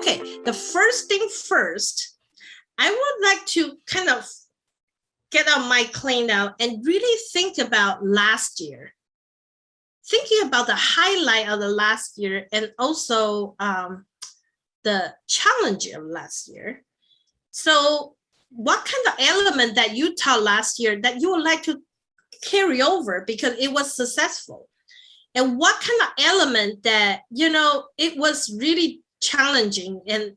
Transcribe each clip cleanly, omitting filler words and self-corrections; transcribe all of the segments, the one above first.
Okay, the first thing first, I would like to kind of get our mind cleaned out and really think about last year. Thinking about the highlight of the last year and also the challenge of last year. So what kind of element that you taught last year that you would like to carry over because it was successful? And what kind of element that, you know, it was really challenging and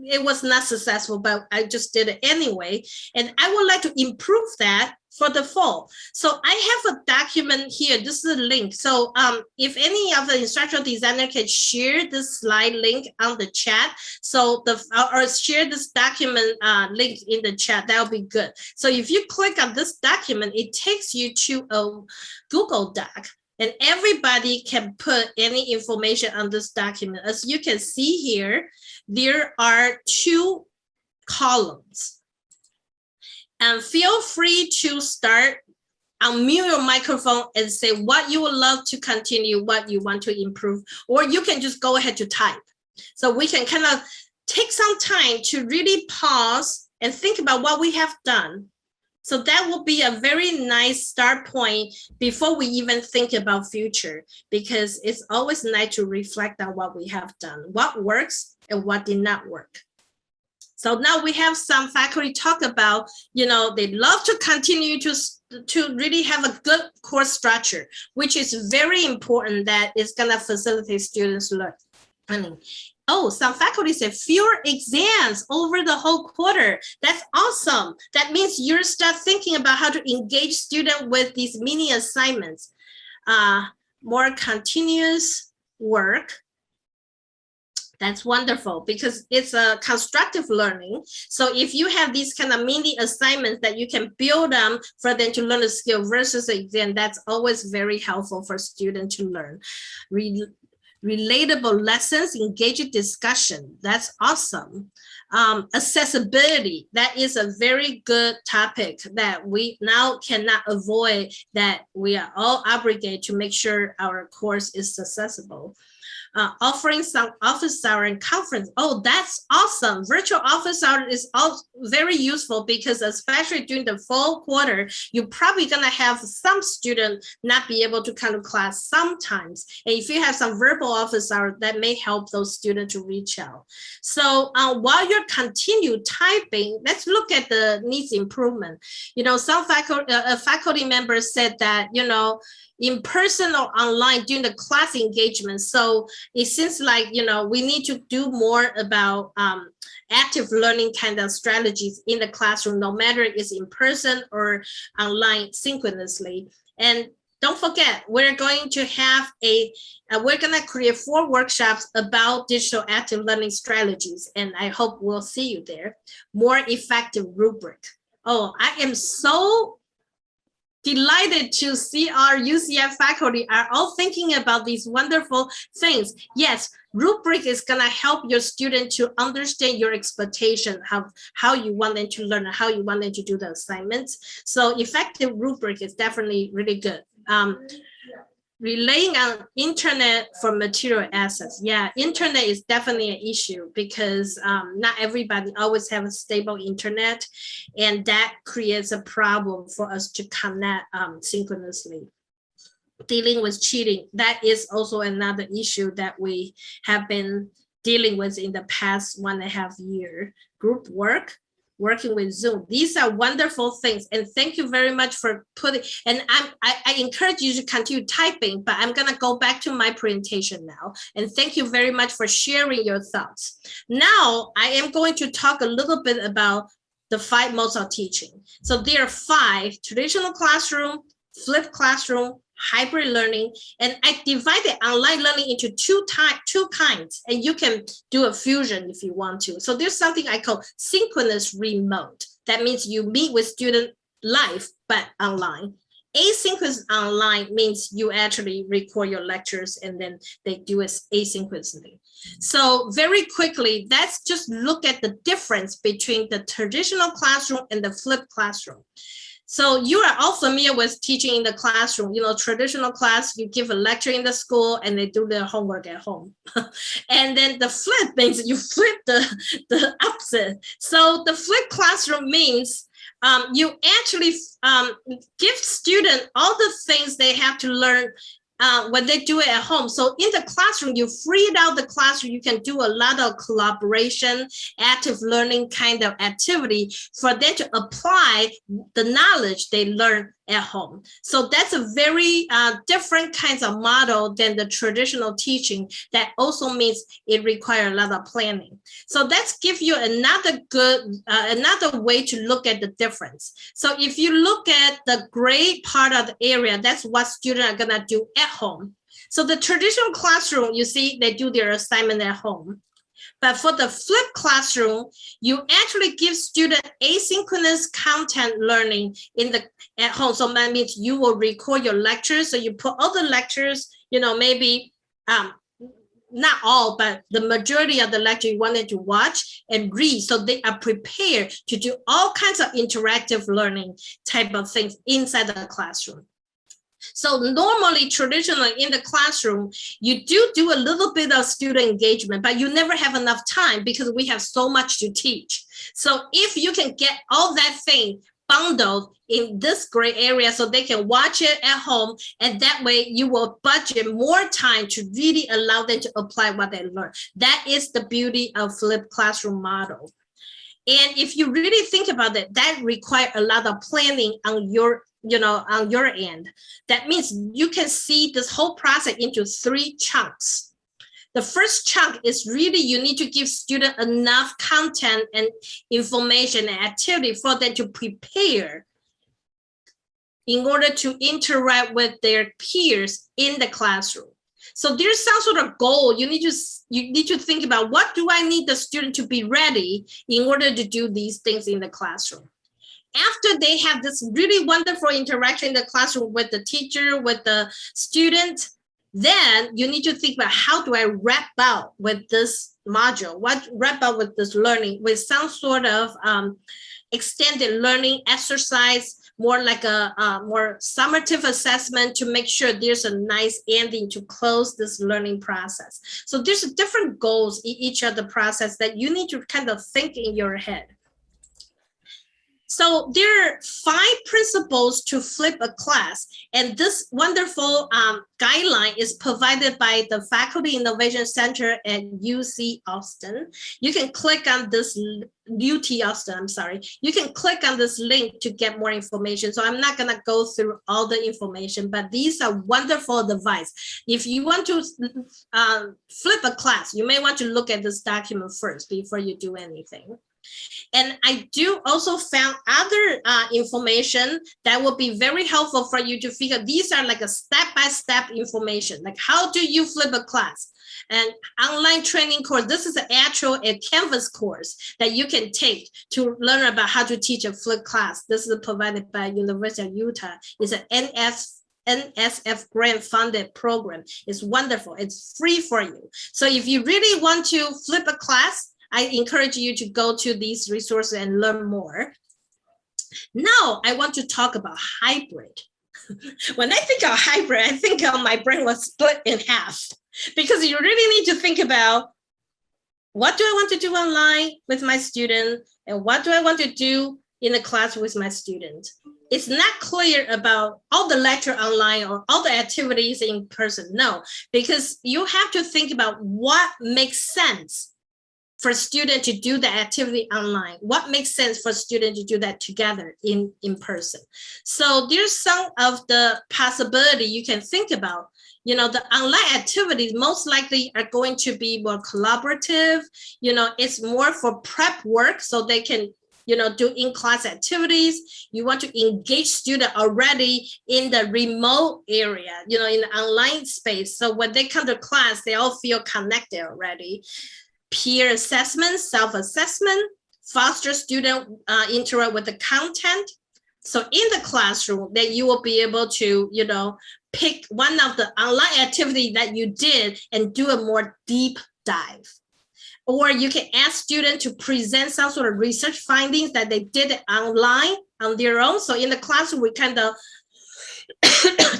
it was not successful, but I just did it anyway. And I would like to improve that for the fall. So I have a document here. This is a link. So if any of the instructional designer can share this slide link on the chat, so or share this document link in the chat, that would be good. So if you click on this document, it takes you to a Google Doc. And everybody can put any information on this document. As you can see here, there are 2 columns. And feel free to start, unmute your microphone and say what you would love to continue, what you want to improve, or you can just go ahead to type. So we can kind of take some time to really pause and think about what we have done. So that will be a very nice start point before we even think about future, because it's always nice to reflect on what we have done, what works and what did not work. So now we have some faculty talk about, you know, they love to continue to really have a good course structure, which is very important, that is going to facilitate students learning. Oh, some faculty say fewer exams over the whole quarter. That's awesome. That means you start thinking about how to engage students with these mini assignments. More continuous work. That's wonderful, because it's a constructive learning. So if you have these kind of mini assignments that you can build them for them to learn a skill versus an exam, that's always very helpful for students to learn. Relatable lessons, engaging discussion. That's awesome. Accessibility. That is a very good topic that we now cannot avoid, that we are all obligated to make sure our course is accessible. Offering some office hour and conference. Oh, that's awesome. Virtual office hour is also very useful, because especially during the fall quarter, you're probably gonna have some students not be able to come to class sometimes. And if you have some verbal office hour, that may help those students to reach out. So while you're continue typing, let's look at the needs improvement. You know, some faculty members said that, you know, in person or online during the class engagement. So it seems like, you know, we need to do more about active learning kind of strategies in the classroom, no matter it's in person or online synchronously. And don't forget, we're going to have we're going to create 4 workshops about digital active learning strategies. And I hope we'll see you there. More effective rubric. Oh, I am so delighted to see our UCF faculty are all thinking about these wonderful things. Yes, rubric is going to help your student to understand your expectation, how you want them to learn, how you want them to do the assignments. So effective rubric is definitely really good. Relying on internet for material access. Yeah, internet is definitely an issue, because not everybody always have a stable internet, and that creates a problem for us to connect synchronously. Dealing with cheating, that is also another issue that we have been dealing with in the past 1.5 years. Group work, working with Zoom. These are wonderful things. And thank you very much for putting, and I encourage you to continue typing, but I'm gonna go back to my presentation now. And thank you very much for sharing your thoughts. Now, I am going to talk a little bit about the 5 modes of teaching. So there are 5: traditional classroom, flipped classroom, hybrid learning, and I divided online learning into two kinds, and you can do a fusion if you want to. So there's something I call synchronous remote. That means you meet with student live, but online. Asynchronous online means you actually record your lectures and then they do it asynchronously. So very quickly, let's just look at the difference between the traditional classroom and the flipped classroom. So you are all familiar with teaching in the classroom. Traditional class, you give a lecture in the school and they do their homework at home. And then the flip means you flip the opposite. So the flip classroom means you actually give students all the things they have to learn when they do it at home. So in the classroom, you freed out the classroom. You can do a lot of collaboration, active learning kind of activity for them to apply the knowledge they learn at home. So that's a very different kinds of model than the traditional teaching. That also means it requires a lot of planning. So let's give you another way to look at the difference. So if you look at the gray part of the area, that's what students are gonna do at home. So the traditional classroom, you see, they do their assignment at home. But for the flipped classroom, you actually give students asynchronous content learning at home. So that means you will record your lectures. So you put all the lectures, maybe not all, but the majority of the lecture you wanted to watch and read. So they are prepared to do all kinds of interactive learning type of things inside the classroom. So normally, traditionally in the classroom, you do a little bit of student engagement, but you never have enough time because we have so much to teach. So if you can get all that thing bundled in this gray area so they can watch it at home, and that way you will budget more time to really allow them to apply what they learn. That is the beauty of flipped classroom model. And if you really think about it, that requires a lot of planning on your end. That means you can see this whole process into 3 chunks. The first chunk is really you need to give students enough content and information and activity for them to prepare in order to interact with their peers in the classroom. So there's some sort of goal. You need to think about, what do I need the student to be ready in order to do these things in the classroom? After they have this really wonderful interaction in the classroom with the teacher, with the student, then you need to think about, how do I wrap out with this module? Wrap out with this learning with some sort of extended learning exercise, more like a more summative assessment to make sure there's a nice ending to close this learning process. So there's different goals in each of the process that you need to kind of think in your head. So there are 5 principles to flip a class, and this wonderful guideline is provided by the Faculty Innovation Center at UC Austin. You can click on this, UT Austin, I'm sorry. You can click on this link to get more information. So I'm not gonna go through all the information, but these are wonderful advice. If you want to flip a class, you may want to look at this document first before you do anything. And I do also found other information that will be very helpful for you to figure. These are like a step-by-step information, like how do you flip a class? And online training course, this is an actual Canvas course that you can take to learn about how to teach a flip class. This is provided by University of Utah. It's an NSF grant funded program. It's wonderful. It's free for you. So if you really want to flip a class, I encourage you to go to these resources and learn more. Now, I want to talk about hybrid. When I think of hybrid, I think my brain was split in half, because you really need to think about, what do I want to do online with my student, and what do I want to do in the class with my student? It's not clear about all the lecture online or all the activities in person. No, because you have to think about what makes sense for students to do the activity online. What makes sense for students to do that together in person? So there's some of the possibility you can think about. The online activities most likely are going to be more collaborative. It's more for prep work, so they can do in-class activities. You want to engage students already in the remote area, in the online space. So when they come to class, they all feel connected already. Peer assessment, self-assessment, foster student interact with the content. So in the classroom, then you will be able to, pick one of the online activity that you did and do a more deep dive. or you can ask students to present some sort of research findings that they did online on their own. So in the classroom, we kind of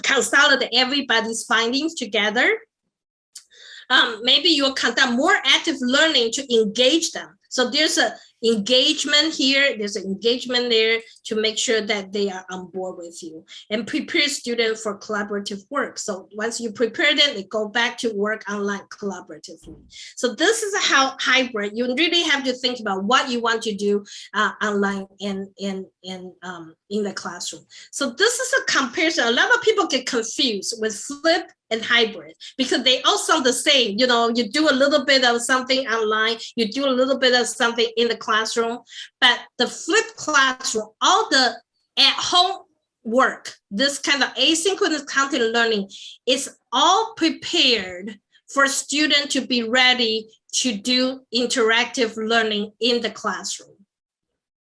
consolidate everybody's findings together. Maybe you'll conduct more active learning to engage them. So there's a engagement here, there's an engagement there to make sure that they are on board with you, and prepare students for collaborative work. So once you prepare them, they go back to work online collaboratively. So this is how hybrid, you really have to think about what you want to do online and in the classroom. So this is a comparison. A lot of people get confused with flip and hybrid because they all sound the same. You know, you do a little bit of something online, you do a little bit of something in the classroom, but the flipped classroom, all the at-home work, this kind of asynchronous content learning is all prepared for students to be ready to do interactive learning in the classroom.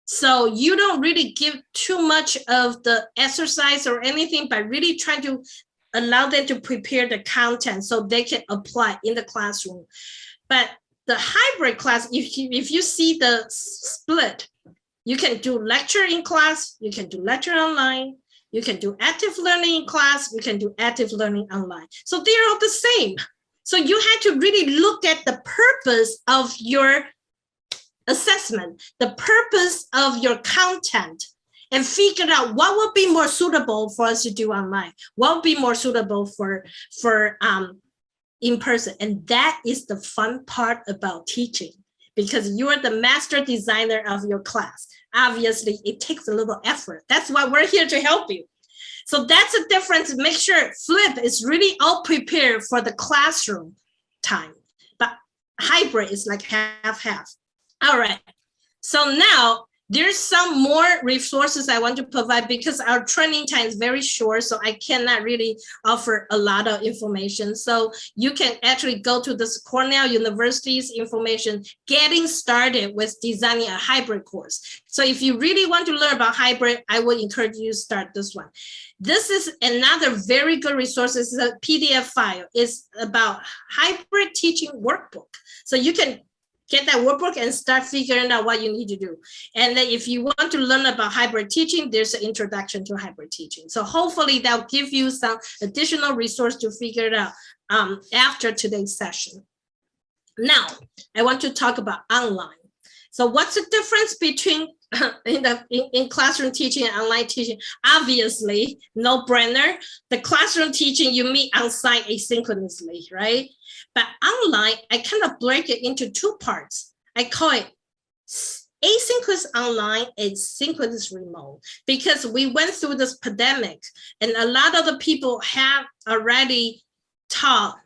So you don't really give too much of the exercise or anything, but really trying to allow them to prepare the content so they can apply in the classroom. But the hybrid class, if you see the split, you can do lecture in class, you can do lecture online, you can do active learning in class, you can do active learning online. So they're all the same. So you have to really look at the purpose of your assessment, the purpose of your content, and figure out what would be more suitable for us to do online, what would be more suitable for in person. And that is the fun part about teaching, because you're the master designer of your class. Obviously, it takes a little effort. That's why we're here to help you. So that's the difference. Make sure flip is really all prepared for the classroom time, but hybrid is like half. All right. So now there's some more resources I want to provide because our training time is very short, so I cannot really offer a lot of information. So you can actually go to this Cornell University's information, getting started with designing a hybrid course. So if you really want to learn about hybrid, I would encourage you to start this one. This is another very good resource. It's a PDF file. It's about hybrid teaching workbook. So you can get that workbook and start figuring out what you need to do. And then if you want to learn about hybrid teaching, there's an introduction to hybrid teaching. So hopefully that'll give you some additional resource to figure it out after today's session. Now, I want to talk about online. So what's the difference between in classroom teaching and online teaching? Obviously, no brainer. The classroom teaching, you meet on site asynchronously, right? But online, I kind of break it into two parts. I call it asynchronous online and synchronous remote, because we went through this pandemic and a lot of the people have already taught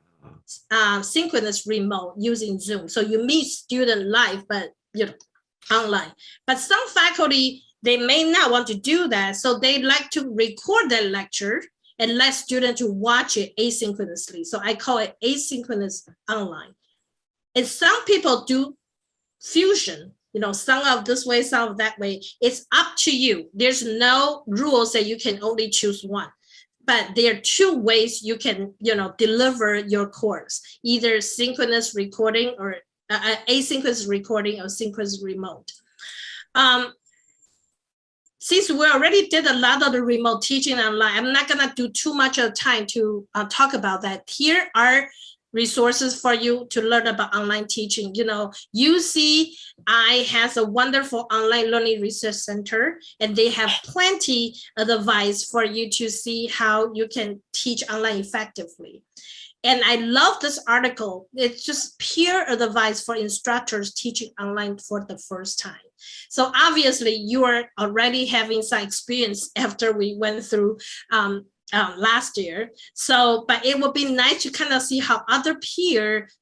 synchronous remote using Zoom. So you meet student live, but you know, online. But some faculty, they may not want to do that. So they like to record their lecture and let students to watch it asynchronously. So I call it asynchronous online. And some people do fusion, you know, some of this way, some of that way. It's up to you. There's no rules that you can only choose one. But there are two ways you can, you know, deliver your course, either synchronous recording or asynchronous recording or synchronous remote. Since we already did a lot of the remote teaching online, I'm not gonna do too much of time to talk about that. Here are resources for you to learn about online teaching. You know, UCI has a wonderful online learning research center, and they have plenty of advice for you to see how you can teach online effectively. And I love this article. It's just pure advice for instructors teaching online for the first time. So obviously you are already having some experience after we went through last year. So, but it would be nice to kind of see how other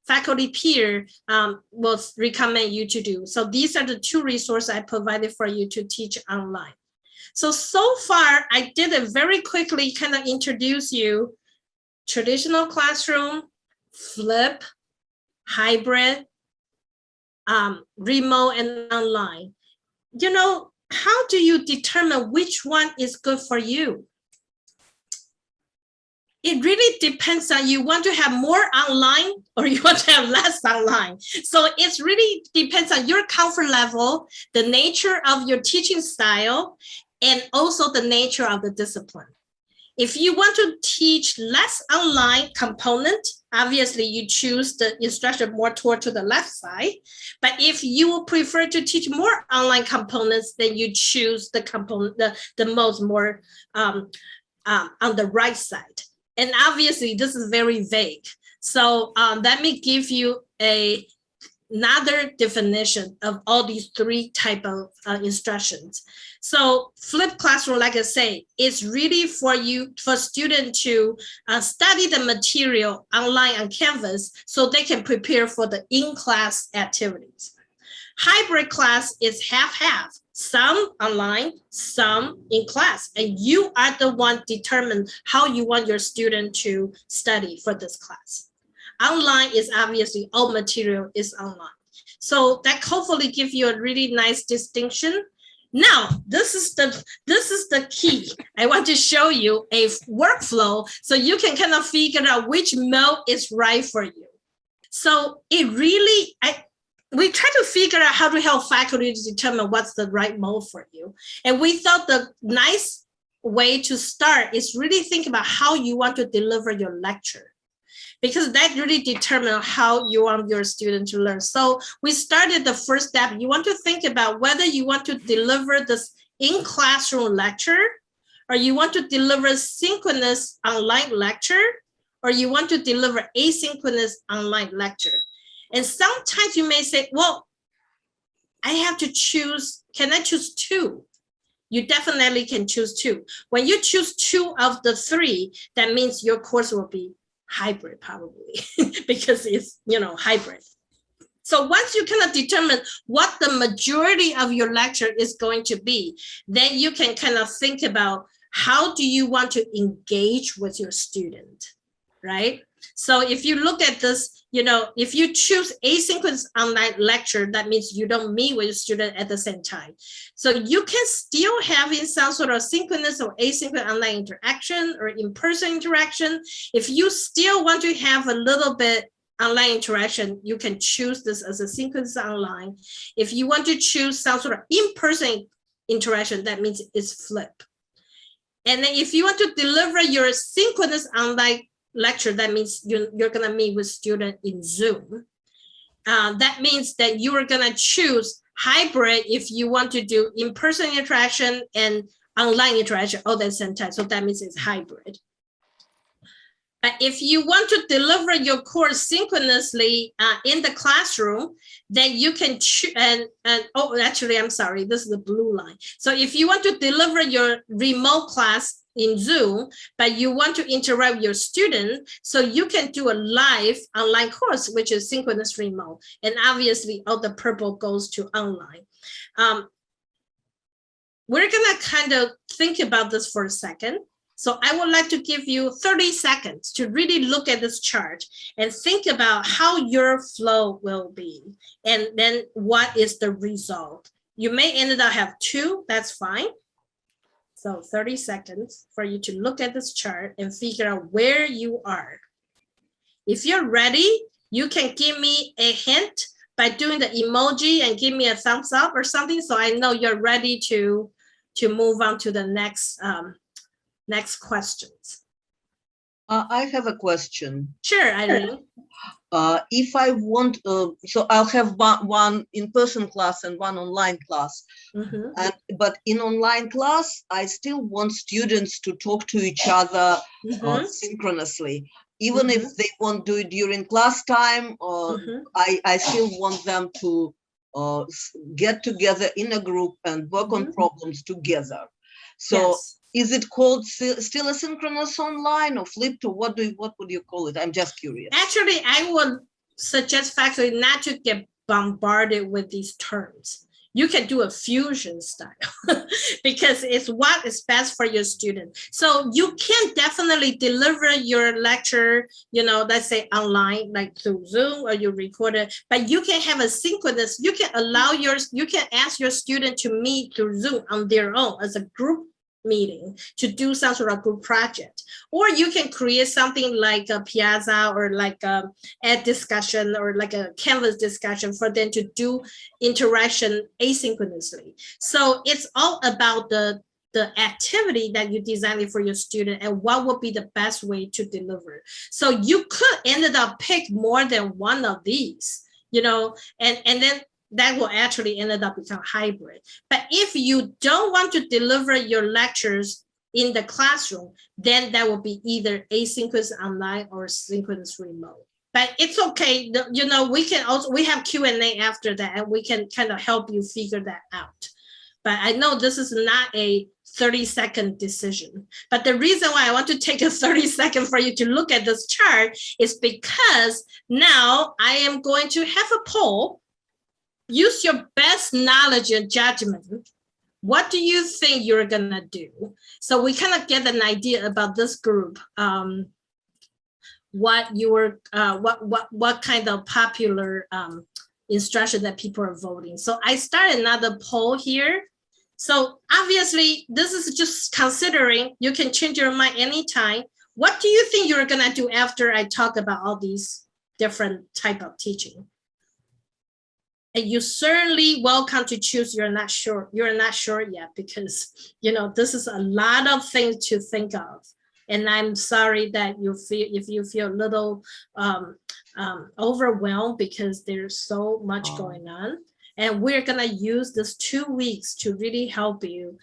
faculty peer will recommend you to do. So these are the two resources I provided for you to teach online. So far I did it very quickly, kind of introduce you traditional classroom, flip, hybrid, remote, and online. You know, how do you determine which one is good for you? it really depends on you want to have more online or you want to have less online. So it really depends on your comfort level, the nature of your teaching style, and also the nature of the discipline. If you want to teach less online component, obviously you choose the instruction more toward to the left side. But if you prefer to teach more online components, then you choose the component, the most more on the right side. And obviously this is very vague. So let me give you another definition of all these three type of instructions. So flipped classroom, like I say, is really for student to study the material online on Canvas so they can prepare for the in-class activities. Hybrid class is half-half, some online, some in class, and you are the one determine how you want your student to study for this class. Online is obviously all material is online. So that hopefully gives you a really nice distinction. Now, this is the key. I want to show you a workflow so you can kind of figure out which mode is right for you. So it really, we try to figure out how to help faculty to determine what's the right mode for you. And we thought the nice way to start is really think about how you want to deliver your lecture, because that really determines how you want your student to learn. So we started the first step. You want to think about whether you want to deliver this in-classroom lecture, or you want to deliver synchronous online lecture, or you want to deliver asynchronous online lecture. And sometimes you may say, well, I have to choose, can I choose two? You definitely can choose two. When you choose two of the three, that means your course will be hybrid probably because it's, hybrid. So once you kind of determine what the majority of your lecture is going to be, then you can kind of think about how do you want to engage with your student, right? So if you look at this, if you choose asynchronous online lecture, that means you don't meet with your student at the same time. So you can still have in some sort of synchronous or asynchronous online interaction or in-person interaction. If you still want to have a little bit online interaction, you can choose this as a synchronous online. If you want to choose some sort of in-person interaction, that means it's flip. And then if you want to deliver your synchronous online lecture, that means you're going to meet with student in Zoom. That means that you are going to choose hybrid if you want to do in-person interaction and online interaction all at the same time. So that means it's hybrid. If you want to deliver your course synchronously in the classroom, then you can choose, oh, actually, I'm sorry, this is the blue line. So if you want to deliver your remote class in Zoom, but you want to interact with your student, so you can do a live online course, which is synchronous remote. And obviously, all the purple goes to online. We're gonna kind of think about this for a second. So I would like to give you 30 seconds to really look at this chart and think about how your flow will be, and then what is the result. You may end up have two, that's fine. So 30 seconds for you to look at this chart and figure out where you are. If you're ready, you can give me a hint by doing the emoji and give me a thumbs up or something, so I know you're ready to move on to the next questions. I have a question. Sure, Irene. If I want, so I'll have one in-person class and one online class. Mm-hmm. But in online class, I still want students to talk to each other synchronously. Even if they won't do it during class time, I still want them to get together in a group and work on problems together. So. Yes. Is it called still asynchronous online or flipped, or what would you call it? I'm just curious. Actually, I would suggest faculty not to get bombarded with these terms. You can do a fusion style because it's what is best for your student. So you can definitely deliver your lecture, let's say online, like through Zoom, or you record it, but you can have a synchronous, you can ask your student to meet through Zoom on their own as a group meeting to do some sort of group project. Or you can create something like a Piazza or like a ed discussion or like a Canvas discussion for them to do interaction asynchronously. So it's all about the activity that you designed for your student and what would be the best way to deliver. So you could ended up pick more than one of these, you know, and then that will actually ended up become hybrid. But if you don't want to deliver your lectures in the classroom, then that will be either asynchronous online or synchronous remote. But it's okay, you know, we have Q&A after that, and we can kind of help you figure that out. But I know this is not a 30-second decision. But the reason why I want to take a 30-second for you to look at this chart is because now I am going to have a poll. Use your best knowledge and judgment. What do you think you're gonna do? So we kind of get an idea about this group. What kind of popular instruction that people are voting. So I start another poll here. So obviously this is just considering, you can change your mind anytime. What do you think you're gonna do after I talk about all these different type of teaching? And you certainly welcome to choose you're not sure yet, because you know this is a lot of things to think of. And I'm sorry that you feel a little overwhelmed because there's so much going on. And we're gonna use this 2 weeks to really help you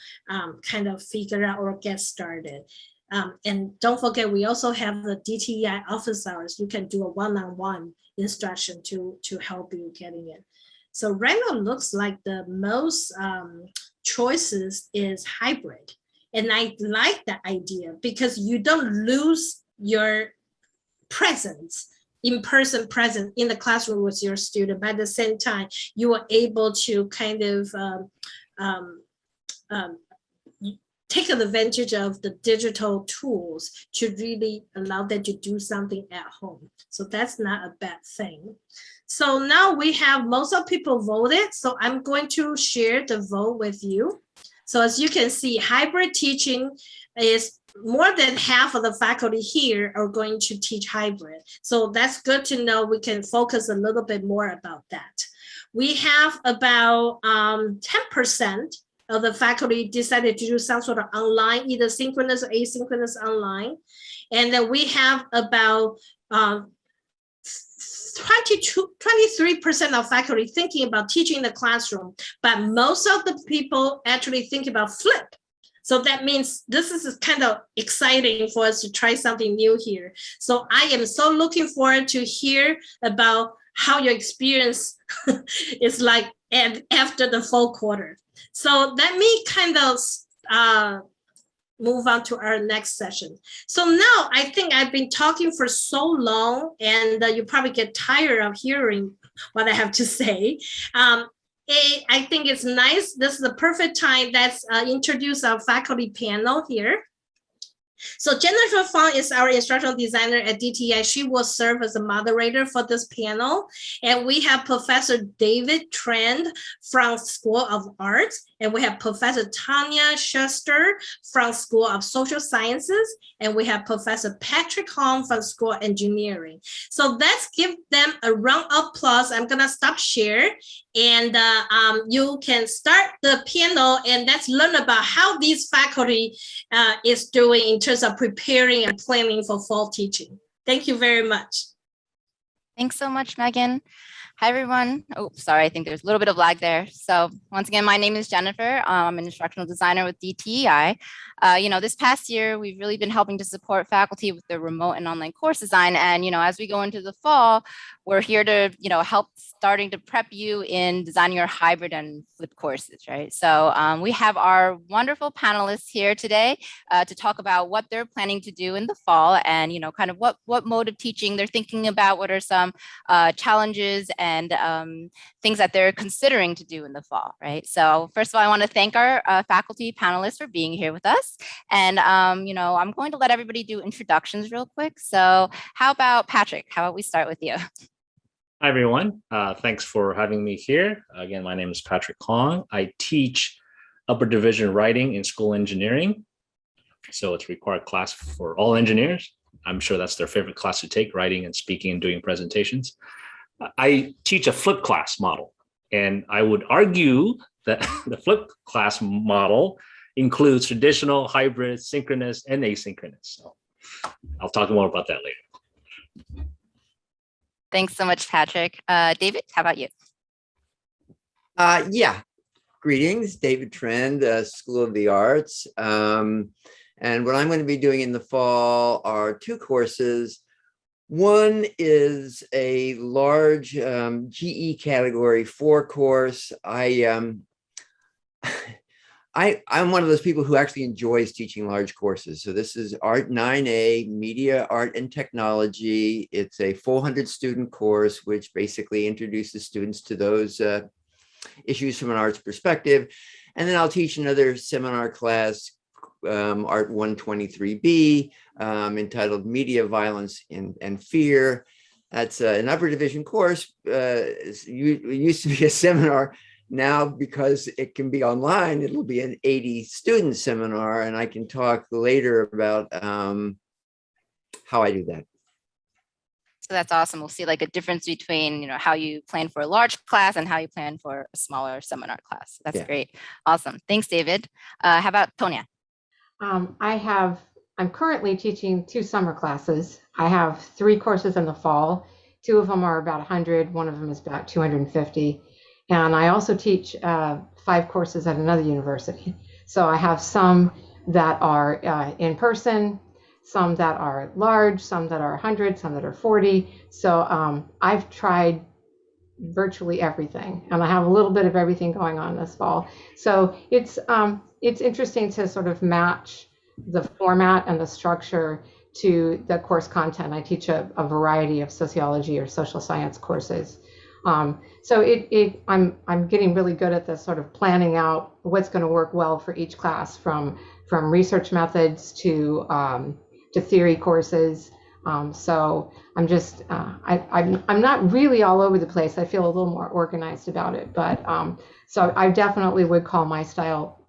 kind of figure out or get started. And don't forget, we also have the DTEI office hours. You can do a one-on-one instruction to help you getting it. So right now looks like the most choices is hybrid. And I like that idea because you don't lose your presence, in-person presence in the classroom with your student. But at the same time, you are able to kind of take advantage of the digital tools to really allow them to do something at home. So that's not a bad thing. So now we have most of people voted. So I'm going to share the vote with you. So as you can see, hybrid teaching is more than half of the faculty here are going to teach hybrid. So that's good to know. We can focus a little bit more about that. We have about 10% of the faculty decided to do some sort of online, either synchronous or asynchronous online. And then we have about 23% of faculty thinking about teaching in the classroom, but most of the people actually think about flip. So that means this is kind of exciting for us to try something new here. So I am so looking forward to hear about how your experience is like after the fall quarter. So let me kind of move on to our next session. So now I think I've been talking for so long, and you probably get tired of hearing what I have to say. I think it's nice. This is the perfect time. Let's introduce our faculty panel here. So Jennifer Fong is our instructional designer at DTEI. She will serve as a moderator for this panel. And we have Professor David Trend from School of Arts. And we have Professor Tanya Schuster from School of Social Sciences. And we have Professor Patrick Hong from School of Engineering. So let's give them a round of applause. I'm gonna stop share. And you can start the panel and let's learn about how these faculty is doing in terms of preparing and planning for fall teaching. Thank you very much. Thanks so much, Megan. Hi, everyone. Oh, sorry, I think there's a little bit of lag there. So once again, my name is Jennifer. I'm an instructional designer with DTEI. This past year, we've really been helping to support faculty with their remote and online course design. And, as we go into the fall, we're here to, help starting to prep you in designing your hybrid and flipped courses, right? So we have our wonderful panelists here today to talk about what they're planning to do in the fall and, kind of what mode of teaching they're thinking about, what are some challenges and things that they're considering to do in the fall, right? So first of all, I want to thank our faculty panelists for being here with us. And, I'm going to let everybody do introductions real quick. So how about Patrick? How about we start with you? Hi, everyone. Thanks for having me here. Again, my name is Patrick Hong. I teach upper division writing in school engineering. So it's a required class for all engineers. I'm sure that's their favorite class to take, writing and speaking and doing presentations. I teach a flipped class model, and I would argue that the flipped class model includes traditional, hybrid, synchronous, and asynchronous. So I'll talk more about that later. Thanks so much, Patrick. David, how about you? Yeah, greetings, David Trend, School of the Arts. And what I'm going to be doing in the fall are 2 courses. One is a large GE Category 4 course. I'm one of those people who actually enjoys teaching large courses. So this is Art 9A, Media, Art, and Technology. It's a 400 student course, which basically introduces students to those issues from an arts perspective. And then I'll teach another seminar class, Art 123B, entitled Media, Violence, and Fear. That's an upper division course. It used to be a seminar. Now, because it can be online, it'll be an 80 student seminar, and I can talk later about how I do that. So that's awesome. We'll see like a difference between, you know, how you plan for a large class and how you plan for a smaller seminar class. That's great. Awesome. Thanks, David. How about Tonya? I'm currently teaching 2 summer classes. I have 3 courses in the fall. 2 of them are about 100. One of them is about 250. And I also teach 5 courses at another university. So I have some that are in person, some that are large, some that are 100, some that are 40. So I've tried virtually everything, and I have a little bit of everything going on this fall. So it's interesting to sort of match the format and the structure to the course content. I teach a variety of sociology or social science courses. So I'm getting really good at this sort of planning out what's going to work well for each class, from research methods to theory courses. So I'm just I'm not really all over the place. I feel a little more organized about it, but so I definitely would call my style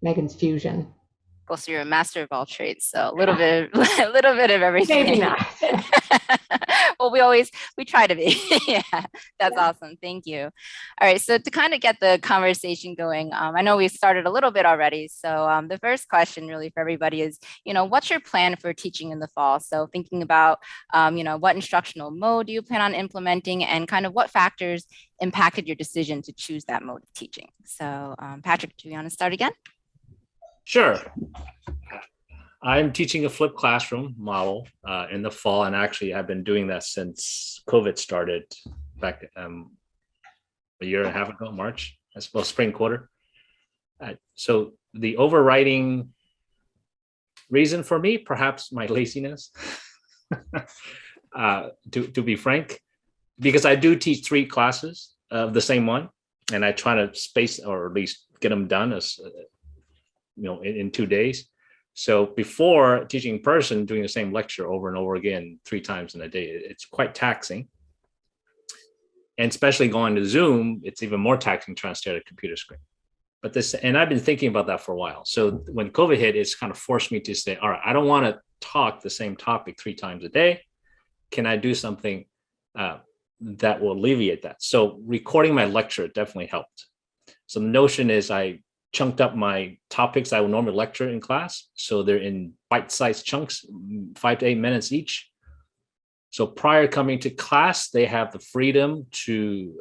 Megan's fusion. Well, so you're a master of all trades, so a little bit of everything. Maybe not. Well, we try to be. Yeah, that's awesome. Thank you. All right, so to kind of get the conversation going, I know we've started a little bit already. So the first question really for everybody is, you know, what's your plan for teaching in the fall? So thinking about, you know, what instructional mode do you plan on implementing, and kind of what factors impacted your decision to choose that mode of teaching? So Patrick, do you want to start again? Sure. I'm teaching a flipped classroom model in the fall, and actually I've been doing that since COVID started back a year and a half ago, March, I suppose, spring quarter. So the overriding reason for me, perhaps my laziness, to be frank, because I do teach 3 classes of the same one, and I try to space, or at least get them done as you know, in 2 days. So before teaching in person, doing the same lecture over and over again 3 times in a day, it's quite taxing. And especially going to Zoom, it's even more taxing trying to stare at a computer screen. But and I've been thinking about that for a while. So when COVID hit, it's kind of forced me to say, all right, I don't want to talk the same topic 3 times a day. Can I do something that will alleviate that? So recording my lecture definitely helped. So the notion is I chunked up my topics I would normally lecture in class. So they're in bite-sized chunks, 5 to 8 minutes each. So prior coming to class, they have the freedom to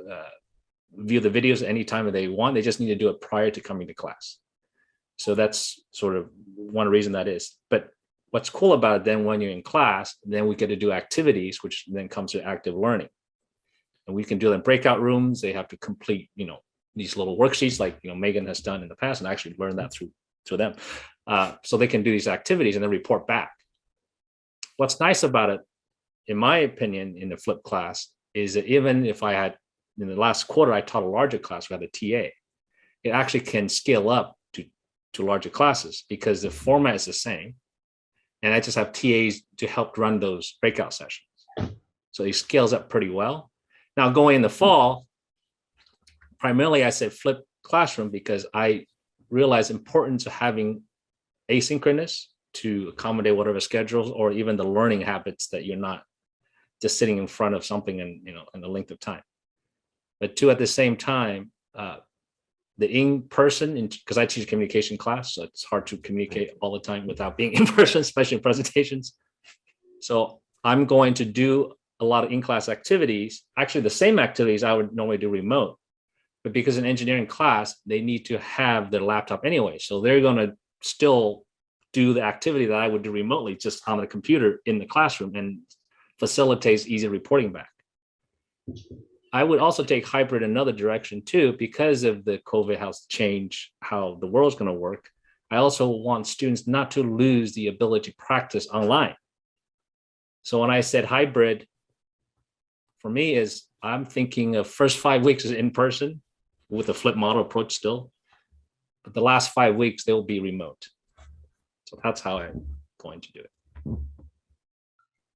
view the videos anytime they want. They just need to do it prior to coming to class. So that's sort of one reason that is. But what's cool about it then, when you're in class, then we get to do activities, which then comes to active learning. And we can do them in breakout rooms. They have to complete, you know, these little worksheets like, you know, Megan has done in the past, and I actually learned that through them. So they can do these activities and then report back. What's nice about it, in my opinion, in the flipped class, is that even if I had, in the last quarter, I taught a larger class, we had a TA, it actually can scale up to larger classes because the format is the same. And I just have TAs to help run those breakout sessions. So it scales up pretty well. Now going in the fall, primarily I said flipped classroom because I realized the importance of having asynchronous to accommodate whatever schedules or even the learning habits that you're not just sitting in front of something in the length of time. But two, at the same time, the in-person, because I teach communication class, so it's hard to communicate all the time without being in person, especially in presentations. So I'm going to do a lot of in-class activities, actually the same activities I would normally do remote, but because in engineering class, they need to have their laptop anyway. So they're going to still do the activity that I would do remotely, just on the computer in the classroom, and facilitates easy reporting back. I would also take hybrid another direction too, because of the COVID has changed how the world's going to work. I also want students not to lose the ability to practice online. So when I said hybrid, for me is I'm thinking of first 5 weeks is in person with a flip model approach still, but the last 5 weeks they will be remote. So that's how I'm going to do it.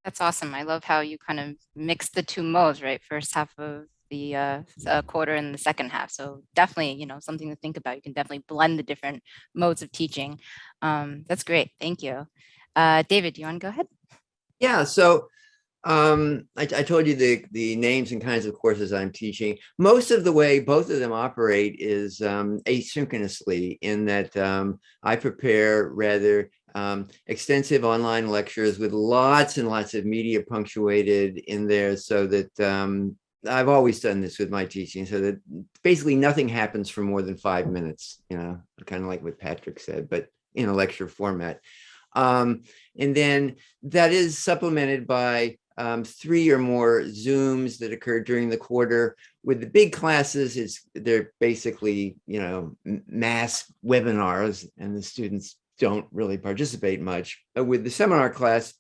That's awesome. I love how you kind of mix the two modes, right? First half of the quarter and the second half. So definitely, you know, something to think about. You can definitely blend the different modes of teaching. That's great. Thank you. David, do you want to go ahead? Yeah, so I told you the names and kinds of courses I'm teaching. Most of the way both of them operate is asynchronously, in that I prepare rather extensive online lectures with lots and lots of media punctuated in there, so that I've always done this with my teaching, so that basically nothing happens for more than 5 minutes, you know, kind of like what Patrick said, but in a lecture format. And then that is supplemented by 3 or more Zooms that occur during the quarter. With the big classes, they're basically, you know, mass webinars, and the students don't really participate much. But with the seminar class,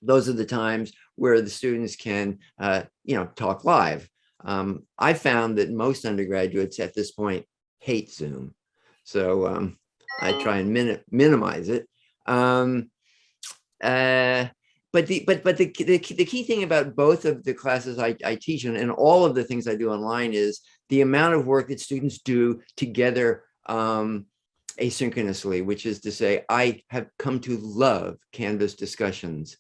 those are the times where the students can, you know, talk live. I found that most undergraduates at this point hate Zoom, so I try and minimize it. But the key thing about both of the classes I teach and all of the things I do online is the amount of work that students do together asynchronously, which is to say, I have come to love Canvas discussions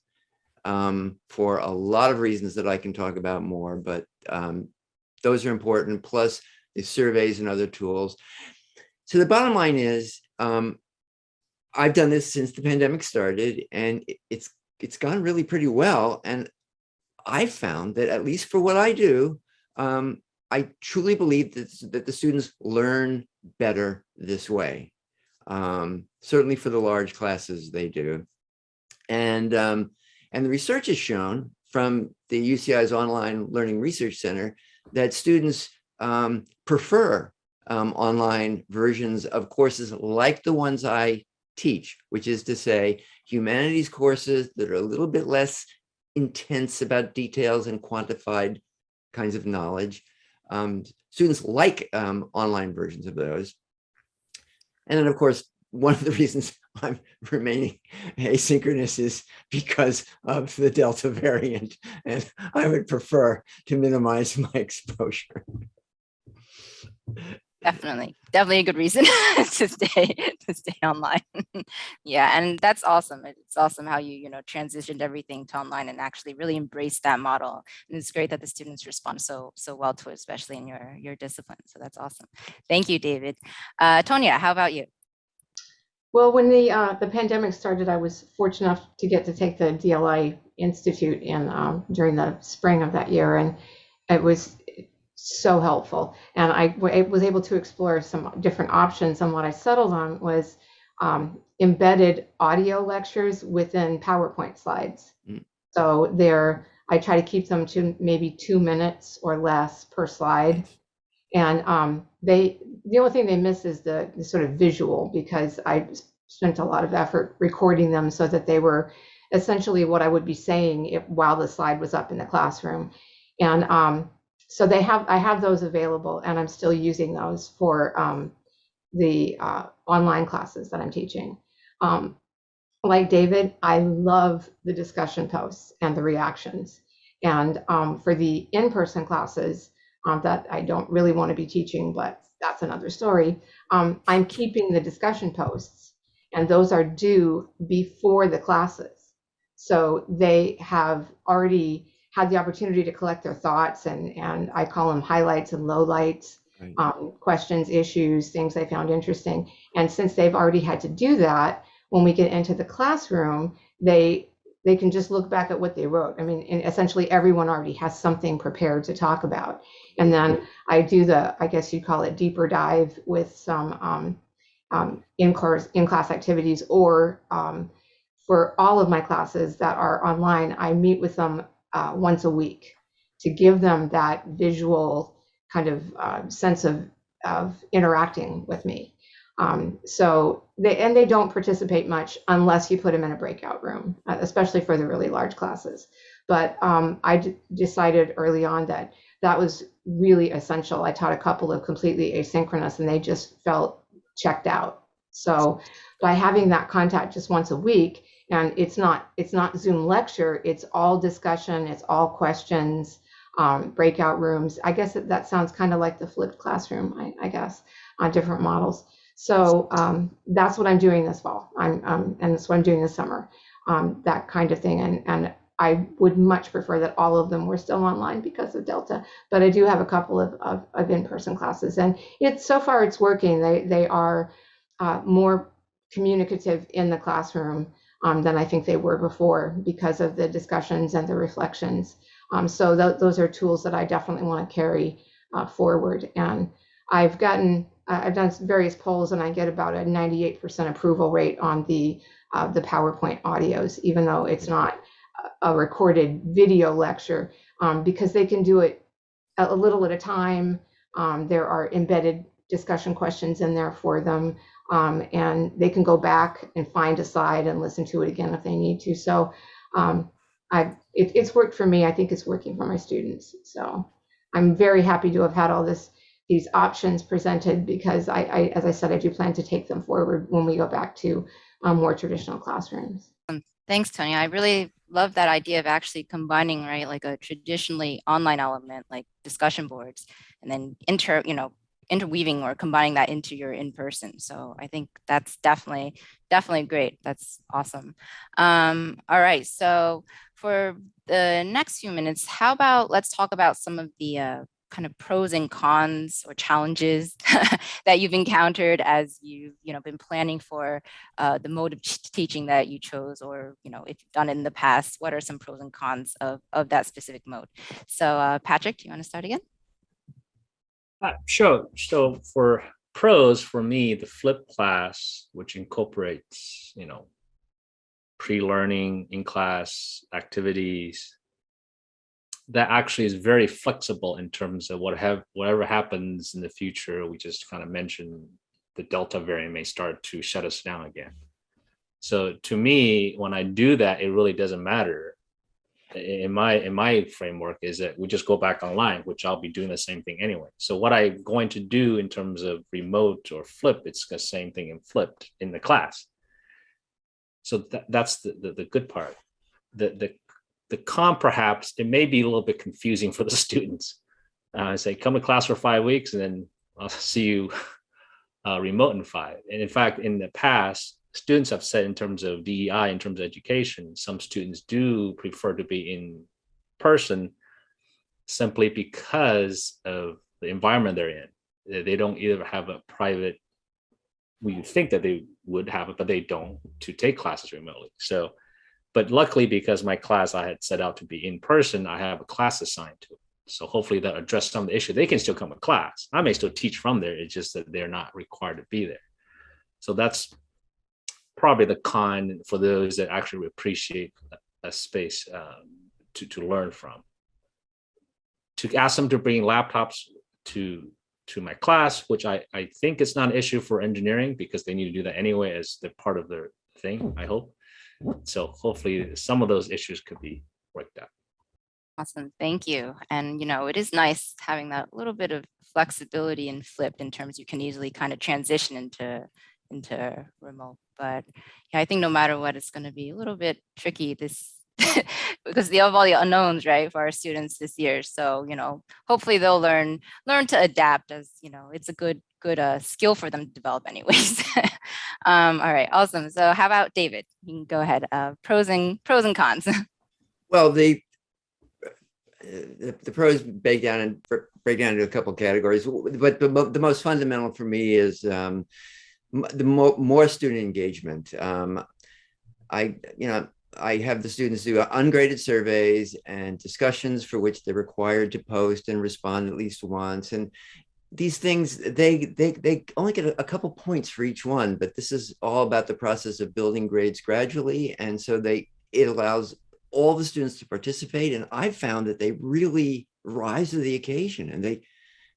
for a lot of reasons that I can talk about more, but those are important, plus the surveys and other tools. So the bottom line is, I've done this since the pandemic started, and it's gone really pretty well. And I found that, at least for what I do, I truly believe that the students learn better this way. Certainly for the large classes, they do. And the research has shown from the UCI's Online Learning Research Center that students prefer online versions of courses like the ones I teach, which is to say humanities courses that are a little bit less intense about details and quantified kinds of knowledge. Students like online versions of those. And then, of course, one of the reasons I'm remaining asynchronous is because of the Delta variant, and I would prefer to minimize my exposure. Definitely a good reason to stay online. Yeah, and that's awesome. It's awesome how you transitioned everything to online and actually really embrace that model. And it's great that the students respond so well to it, especially in your discipline. So that's awesome. Thank you, David. Tonya, how about you? Well, when the pandemic started, I was fortunate enough to get to take the DLI Institute during the spring of that year, and it was so helpful. And I was able to explore some different options, and what I settled on was embedded audio lectures within PowerPoint slides. So I try to keep them to maybe 2 minutes or less per slide. And the only thing they miss is the sort of visual, because I spent a lot of effort recording them so that they were essentially what I would be saying while the slide was up in the classroom. And so I have those available, and I'm still using those for the online classes that I'm teaching. Like David, I love the discussion posts and the reactions. And for the in-person classes that I don't really want to be teaching, but that's another story, I'm keeping the discussion posts. and those are due before the classes. So they have already had the opportunity to collect their thoughts, and I call them highlights and lowlights, questions, issues, things they found interesting. And since they've already had to do that, when we get into the classroom, they can just look back at what they wrote. I mean, essentially everyone already has something prepared to talk about. And then I do I guess you'd call it deeper dive with some in-class activities, or for all of my classes that are online, I meet with them once a week to give them that visual kind of sense of interacting with me. So they don't participate much unless you put them in a breakout room, especially for the really large classes. But I decided early on that was really essential. I taught a couple of completely asynchronous, and they just felt checked out. So by having that contact just once a week, and it's not Zoom lecture, it's all discussion, it's all questions, breakout rooms. I guess that sounds kind of like the flipped classroom, I guess, on different models. So that's what I'm doing this fall. And that's what I'm doing this summer, that kind of thing. And I would much prefer that all of them were still online because of Delta, but I do have a couple of in-person classes, and so far it's working. They are more communicative in the classroom than I think they were before because of the discussions and the reflections. So those are tools that I definitely want to carry forward. And I've done various polls, and I get about a 98% approval rate on the PowerPoint audios, even though it's not a recorded video lecture, because they can do it a little at a time. There are embedded discussion questions in there for them, and they can go back and find a slide and listen to it again if they need to. So it's worked for me. I think it's working for my students. So I'm very happy to have had all these options presented, because as I said, I do plan to take them forward when we go back to more traditional classrooms. Thanks, Tony. I really love that idea of actually combining, right, like a traditionally online element like discussion boards, and then interweaving or combining that into your in-person. So I think that's definitely great. That's awesome. All right. So for the next few minutes, how about let's talk about some of the kind of pros and cons or challenges that you've encountered as you've been planning for the mode of teaching that you chose, or if you've done it in the past, what are some pros and cons of that specific mode? So Patrick, do you want to start again? Sure. So for pros, for me, the flipped class, which incorporates pre-learning, in-class activities, that actually is very flexible in terms of whatever happens in the future. We just kind of mentioned the Delta variant may start to shut us down again. So to me, when I do that, it really doesn't matter. In my framework is that we just go back online, which I'll be doing the same thing anyway. So what I'm going to do in terms of remote or flip, it's the same thing in flipped in the class. So that's the good part. The con, perhaps, it may be a little bit confusing for the students. Say, come to class for 5 weeks, and then I'll see you remote in 5. And in fact, in the past, students have said in terms of DEI, in terms of education, some students do prefer to be in person simply because of the environment they're in. They don't either have a private, we think that they would have it, but they don't, to take classes remotely. So, but luckily, because my class I had set out to be in person, I have a class assigned to it. So hopefully that address some of the issue. They can still come to class. I may still teach from there. It's just that they're not required to be there. So that's probably the con for those that actually appreciate a space to learn from. To ask them to bring laptops to my class, which I think it's not an issue for engineering, because they need to do that anyway as they're part of their thing, I hope. So hopefully some of those issues could be worked out. Awesome, thank you. And it is nice having that little bit of flexibility and flipped in terms you can easily kind of transition into remote. But yeah, I think no matter what, it's going to be a little bit tricky this because of all the unknowns, right, for our students this year. So hopefully they'll learn to adapt, as it's a good good skill for them to develop anyways. All right, awesome. So how about David? You can go ahead. Pros and cons. Well, the pros break down into a couple categories, but the most fundamental for me is the more student engagement. I have the students do ungraded surveys and discussions for which they're required to post and respond at least once. And these things, they only get a couple points for each one, but this is all about the process of building grades gradually. And so it allows all the students to participate. And I've found that they really rise to the occasion,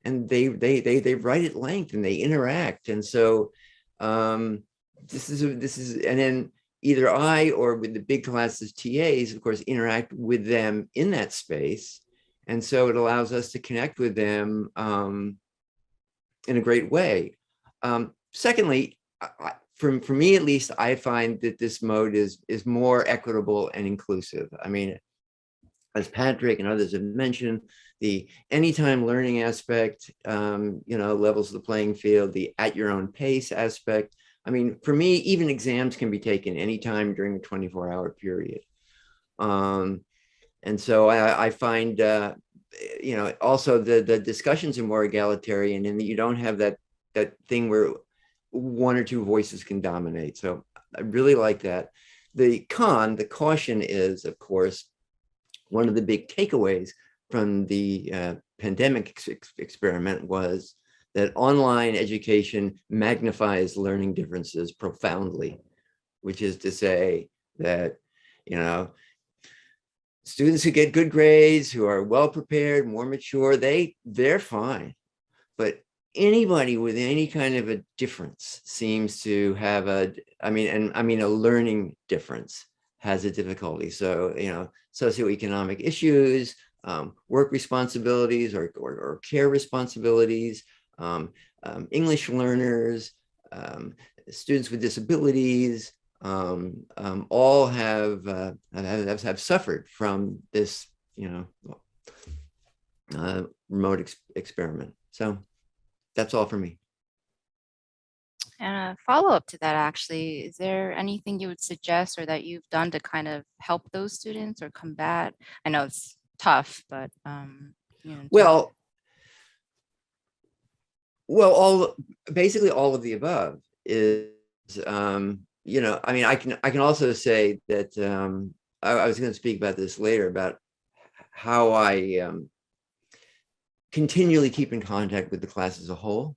and they write at length and they interact. And so this is, and then either I or with the big classes TAs, of course, interact with them in that space. And so it allows us to connect with them in a great way. Secondly, for me at least, I find that this mode is more equitable and inclusive. I mean, as Patrick and others have mentioned, the anytime learning aspect, levels the playing field, the at your own pace aspect. I mean, for me, even exams can be taken anytime during a 24-hour period. And so I find, also the discussions are more egalitarian, and that you don't have that thing where one or two voices can dominate. So I really like that. The caution is, of course, one of the big takeaways from the pandemic experiment was that online education magnifies learning differences profoundly, which is to say that, students who get good grades, who are well prepared, more mature, they're fine. But anybody with any kind of a difference seems to have a learning difference has a difficulty. So, socioeconomic issues, work responsibilities or care responsibilities, English learners, students with disabilities, all have suffered from this, remote experiment. So that's all for me. And a follow-up to that, actually, is there anything you would suggest or that you've done to kind of help those students or combat? I know it's tough, but basically all of the above is, I can also say that I was going to speak about this later, about how I continually keep in contact with the class as a whole.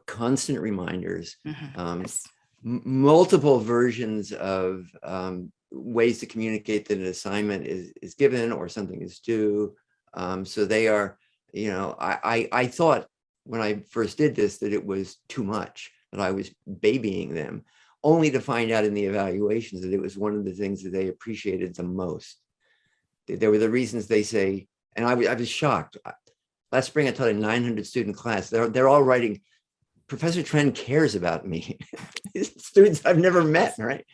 Constant reminders, yes. multiple versions of ways to communicate that an assignment is given or something is due. So they are, I thought when I first did this that it was too much, that I was babying them, only to find out in the evaluations that it was one of the things that they appreciated the most. There were the reasons they say, and I was shocked. Last spring, I taught a 900 student class. They're all writing, Professor Tren cares about me. Students I've never met, right?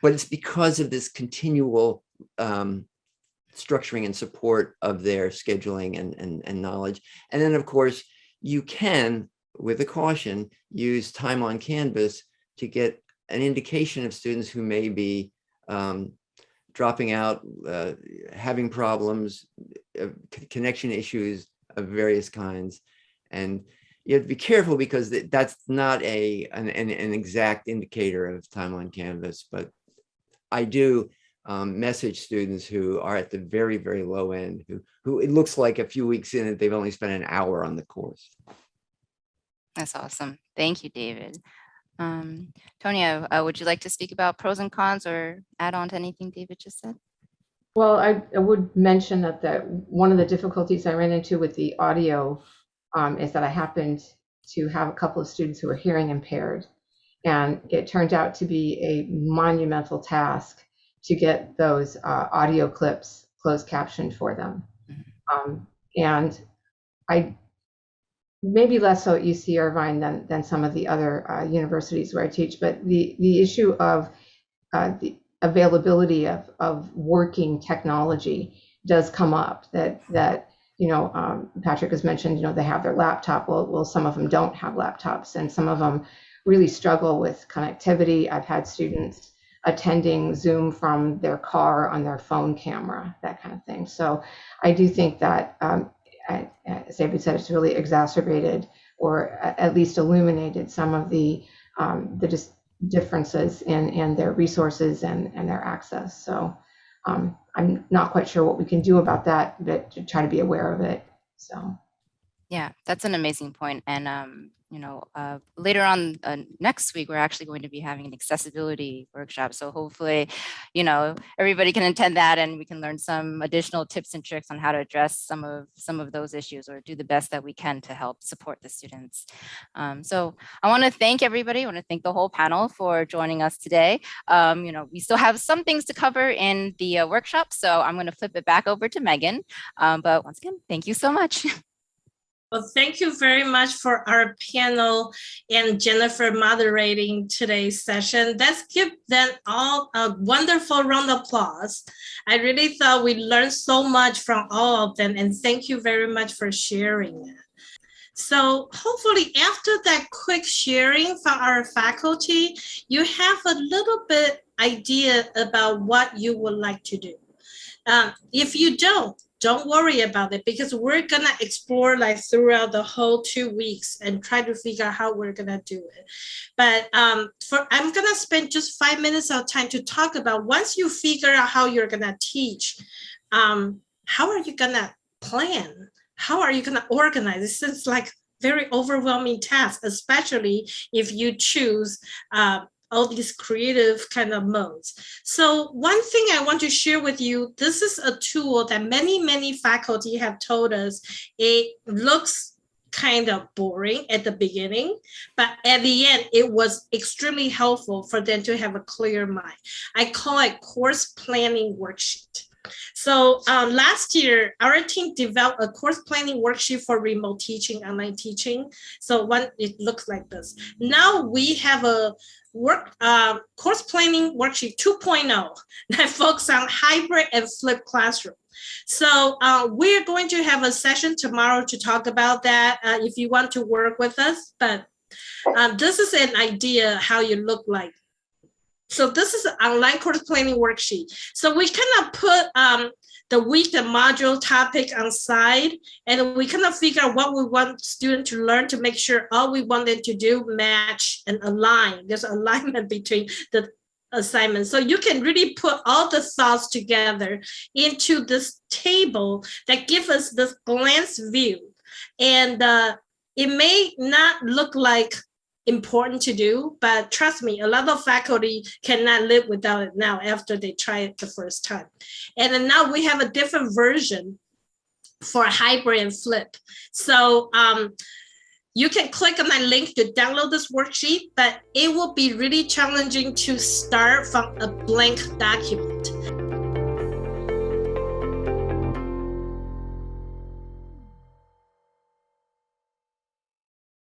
But it's because of this continual structuring and support of their scheduling and knowledge. And then, of course, you can, with a caution, use time on Canvas to get an indication of students who may be dropping out, having problems, connection issues of various kinds. And you have to be careful, because that's not an exact indicator of time on Canvas. But I do message students who are at the very, very low end, who it looks like a few weeks in it, they've only spent an hour on the course. That's awesome. Thank you, David. Tonya, would you like to speak about pros and cons or add on to anything David just said? Well, I would mention that one of the difficulties I ran into with the audio is that I happened to have a couple of students who were hearing impaired, and it turned out to be a monumental task to get those audio clips closed captioned for them. And I maybe less so at UC Irvine than some of the other universities where I teach, but the issue of the availability of working technology does come up, that Patrick has mentioned, they have their laptop. Well, some of them don't have laptops, and some of them really struggle with connectivity. I've had students attending Zoom from their car on their phone camera, that kind of thing. So I do think that, as David said, it's really exacerbated or at least illuminated some of the differences in their resources and their access. So I'm not quite sure what we can do about that, but to try to be aware of it. So. Yeah, that's an amazing point. And, later on next week, we're actually going to be having an accessibility workshop. So hopefully, everybody can attend that and we can learn some additional tips and tricks on how to address some of those issues or do the best that we can to help support the students. So I want to thank everybody. I want to thank the whole panel for joining us today. We still have some things to cover in the workshop, so I'm going to flip it back over to Megan. But once again, thank you so much. Well, thank you very much for our panel and Jennifer moderating today's session. Let's give them all a wonderful round of applause. I really thought we learned so much from all of them, and thank you very much for sharing it. So hopefully after that quick sharing from our faculty, you have a little bit idea about what you would like to do. If you don't worry about it, because we're gonna explore throughout the whole 2 weeks and try to figure out how we're gonna do it. But I'm gonna spend just 5 minutes of time to talk about, once you figure out how you're gonna teach, how are you gonna plan? How are you gonna organize? This is very overwhelming task, especially if you choose all these creative kind of modes. So one thing I want to share with you, this is a tool that many faculty have told us it looks kind of boring at the beginning, but at the end, it was extremely helpful for them to have a clear mind. I call it course planning worksheet. So last year, our team developed a course planning worksheet for remote teaching, online teaching. So it looks like this. Now we have a course planning worksheet 2.0 that focuses on hybrid and flipped classroom. So we're going to have a session tomorrow to talk about that if you want to work with us. But this is an idea how you look like. So this is an online course planning worksheet. So we kind of put the week, the module topic on side, and we kind of figure out what we want students to learn to make sure all we want them to do match and align. There's alignment between the assignments. So you can really put all the thoughts together into this table that gives us this glance view. And it may not look like important to do, but trust me, a lot of faculty cannot live without it now after they try it the first time. And then now we have a different version for hybrid and flip. So you can click on my link to download this worksheet, but it will be really challenging to start from a blank document.